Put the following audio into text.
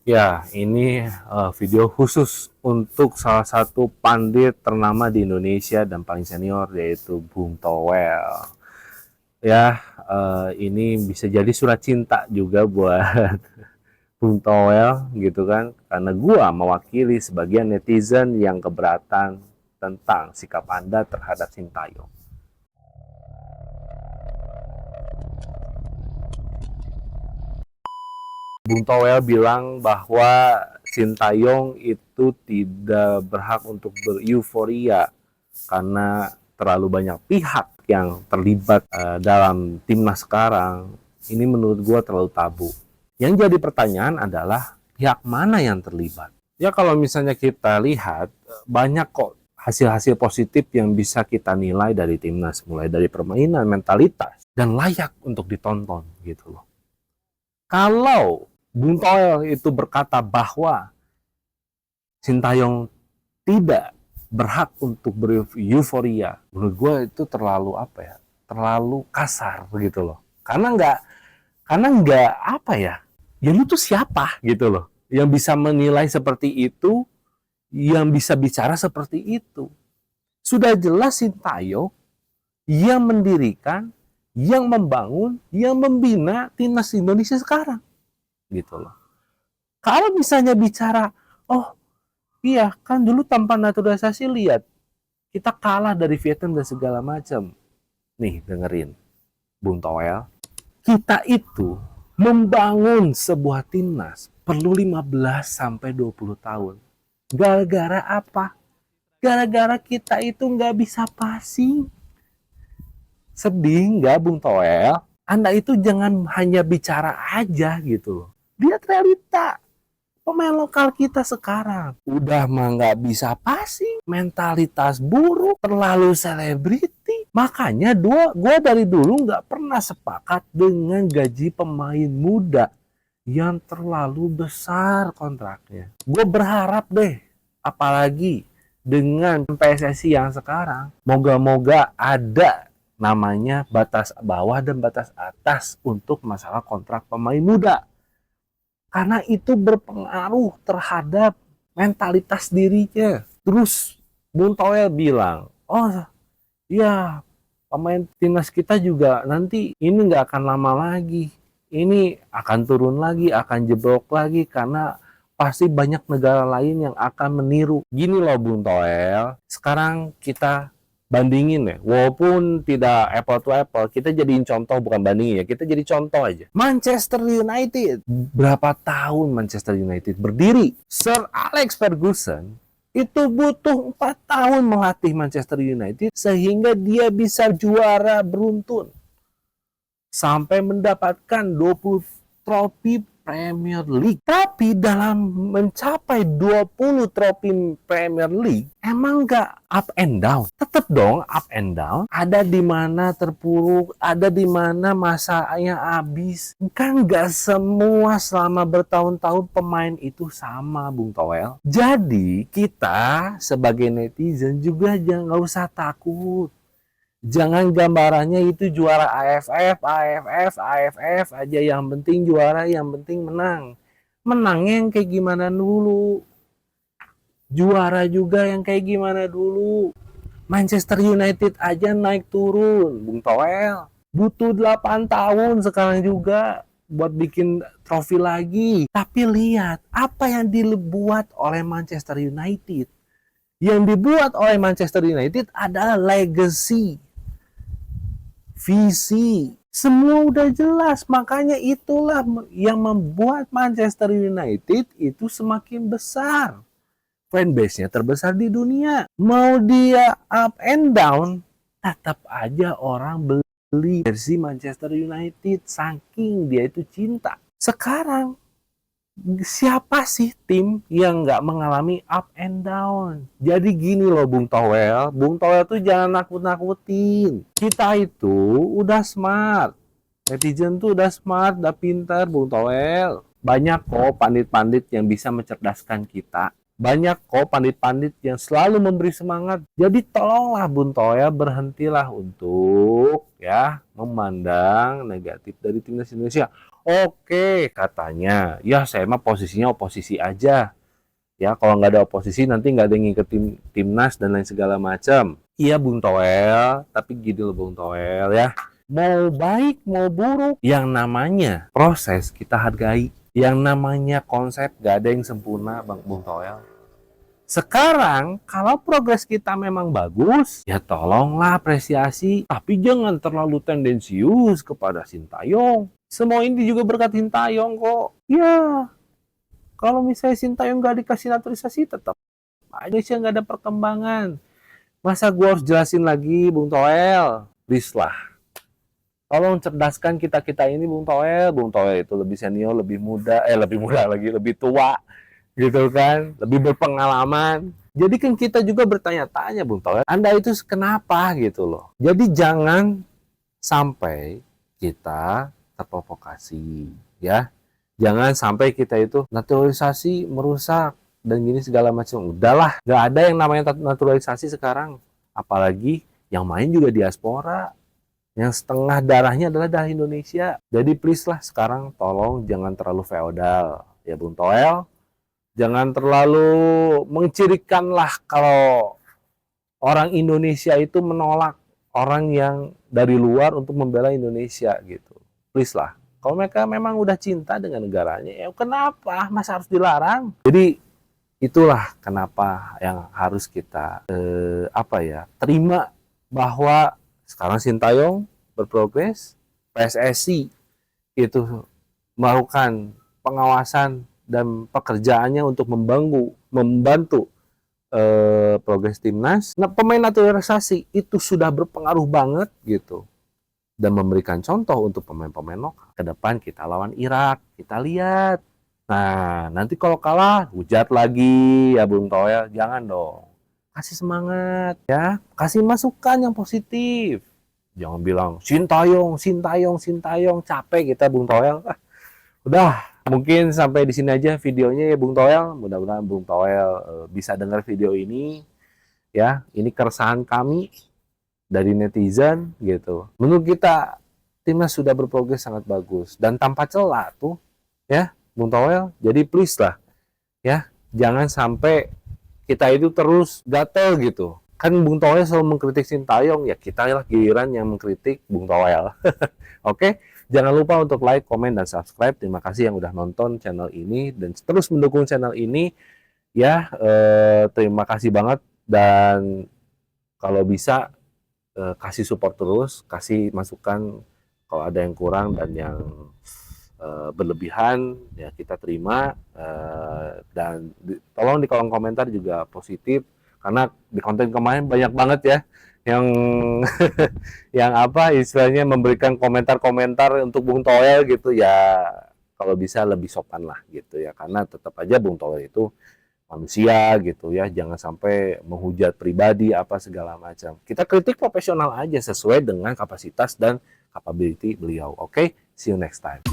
Ya, ini video khusus untuk salah satu pandit ternama di Indonesia dan paling senior yaitu Bung Toel. Ya, ini bisa jadi surat cinta juga buat Bung Toel gitu kan, karena gua mewakili sebagian netizen yang keberatan tentang sikap Anda terhadap Sintayong. Bung Toel bilang bahwa Sintayong itu tidak berhak untuk bereuforia karena terlalu banyak pihak yang terlibat dalam timnas sekarang. Ini menurut gue terlalu tabu. Yang jadi pertanyaan adalah pihak mana yang terlibat? Ya kalau misalnya kita lihat banyak kok hasil-hasil positif yang bisa kita nilai dari timnas, mulai dari permainan, mentalitas, dan layak untuk ditonton gitu loh. Kalau Bung Toel itu berkata bahwa Sintayong tidak berhak untuk bereuforia, menurut gue itu terlalu apa ya, terlalu kasar gitu loh. Karena nggak apa ya lu tuh siapa gitu loh, yang bisa menilai seperti itu, yang bisa bicara seperti itu. Sudah jelas Sintayong yang mendirikan, yang membangun, yang membina timnas Indonesia sekarang gitu loh. Kalau misalnya bicara, oh iya kan dulu tanpa naturalisasi lihat kita kalah dari Vietnam dan segala macam. Nih dengerin, Bung Toel, kita itu membangun sebuah timnas perlu 15 sampai 20 tahun. Gara-gara apa? Gara-gara kita itu nggak bisa passing. Sedih nggak Bung Toel? Anda itu jangan hanya bicara aja gitu loh. Lihat realita. Pemain lokal kita sekarang udah mah nggak bisa passing, mentalitas buruk, terlalu selebriti. Makanya gue dari dulu nggak pernah sepakat dengan gaji pemain muda yang terlalu besar kontraknya. Gue berharap deh, apalagi dengan PSSI yang sekarang, moga-moga ada namanya batas bawah dan batas atas untuk masalah kontrak pemain muda. Karena itu berpengaruh terhadap mentalitas dirinya. Terus Bung Toel bilang, oh ya pemain timnas kita juga nanti ini nggak akan lama lagi. Ini akan turun lagi, akan jeblok lagi karena pasti banyak negara lain yang akan meniru. Gini loh Bung Toel, sekarang kita bandingin ya, walaupun tidak apple to apple, kita jadiin contoh, bukan bandingin ya, kita jadi contoh aja. Manchester United, berapa tahun Manchester United berdiri? Sir Alex Ferguson itu butuh 4 tahun melatih Manchester United sehingga dia bisa juara beruntun sampai mendapatkan 20 trofi Premier League. Tapi dalam mencapai 20 trofi Premier League, emang nggak up and down? Tetap dong up and down. Ada di mana terpuruk, ada di mana masanya habis. Kan nggak semua selama bertahun-tahun pemain itu sama, Bung Toel. Jadi kita sebagai netizen juga jangan nggak usah takut. Jangan gambarannya itu juara AFF aja, yang penting juara, yang penting menang. Menangnya yang kayak gimana dulu? Juara juga yang kayak gimana dulu? Manchester United aja naik turun, Bung Toel. Butuh 8 tahun sekarang juga buat bikin trofi lagi. Tapi lihat apa yang dibuat oleh Manchester United. Yang dibuat oleh Manchester United adalah legacy, visi, semua udah jelas. Makanya itulah yang membuat Manchester United itu semakin besar, fanbase-nya terbesar di dunia. Mau dia up and down, tetap aja orang beli jersey Manchester United saking dia itu cinta. Sekarang siapa sih tim yang nggak mengalami up and down? Jadi gini loh Bung Toel tuh jangan nakut-nakutin. Kita itu udah smart, netizen tuh udah smart, udah pintar Bung Toel. Banyak kok pandit-pandit yang bisa mencerdaskan kita. Banyak kok pandit-pandit yang selalu memberi semangat. Jadi tolonglah Bung Toel, berhentilah untuk ya memandang negatif dari timnas Indonesia. Oke, katanya, ya saya mah posisinya oposisi aja. Ya, kalau nggak ada oposisi nanti nggak ada yang ngikutin timnas dan lain segala macam. Iya, Bung Toel, tapi gini loh Bung Toel ya. Mau baik, mau buruk, yang namanya proses kita hargai. Yang namanya konsep gak ada yang sempurna, Bang Bung Toel. Sekarang, kalau progres kita memang bagus, ya tolonglah apresiasi. Tapi jangan terlalu tendensius kepada Sintayong. Semua ini juga berkat Sintayong kok. Ya, kalau misalnya Sintayong nggak dikasih naturalisasi, tetap aja sih nggak ada perkembangan. Masa gue harus jelasin lagi, Bung Toel? Please lah. Tolong cerdaskan kita-kita ini, Bung Toel. Bung Toel itu lebih senior, lebih muda, lebih muda lagi, lebih tua, gitu kan, lebih berpengalaman. Jadi kan kita juga bertanya-tanya, Bung Toel, Anda itu kenapa gitu loh. Jadi jangan sampai kita terprovokasi, ya. Jangan sampai kita itu naturalisasi merusak dan gini segala macam. Udahlah, nggak ada yang namanya naturalisasi sekarang. Apalagi yang main juga diaspora. Yang setengah darahnya adalah darah Indonesia. Jadi please lah sekarang tolong jangan terlalu feodal. Ya Bung Toel, jangan terlalu mengcirikan lah kalau orang Indonesia itu menolak orang yang dari luar untuk membela Indonesia gitu. Please lah. Kalau mereka memang udah cinta dengan negaranya, ya kenapa? Masa harus dilarang? Jadi itulah kenapa yang harus kita terima bahwa sekarang Sintayong berprogres, PSSI itu melakukan pengawasan dan pekerjaannya untuk membantu progres timnas. Nah, pemain naturalisasi itu sudah berpengaruh banget gitu dan memberikan contoh untuk pemain-pemain lokal. Ke depan kita lawan Irak, kita lihat. Nah, nanti kalau kalah hujat lagi ya Bung Toel, jangan dong. Kasih semangat ya, kasih masukan yang positif. Jangan bilang Sintayong, Sintayong, Sintayong, capek kita Bung Toel. Udah, mungkin sampai di sini aja videonya ya Bung Toel. Mudah-mudahan Bung Toel bisa dengar video ini ya. Ini keresahan kami dari netizen gitu. Menurut kita timnas sudah berprogres sangat bagus dan tanpa celah tuh ya Bung Toel. Jadi please lah ya, jangan sampai kita itu terus gatel gitu. Kan Bung Toel selalu mengkritik Sintayong, ya kita lah giliran yang mengkritik Bung Toel. Oke, jangan lupa untuk like, komen, dan subscribe. Terima kasih yang udah nonton channel ini dan terus mendukung channel ini. Ya, terima kasih banget dan kalau bisa kasih support terus, kasih masukan kalau ada yang kurang dan yang berlebihan ya kita terima dan tolong di kolom komentar juga positif karena di konten kemarin banyak banget ya yang yang istilahnya memberikan komentar-komentar untuk Bung Toel gitu ya, kalau bisa lebih sopan lah gitu ya, karena tetap aja Bung Toel itu manusia gitu ya, jangan sampai menghujat pribadi apa segala macam. Kita kritik profesional aja sesuai dengan kapasitas dan capability beliau. Oke, see you next time.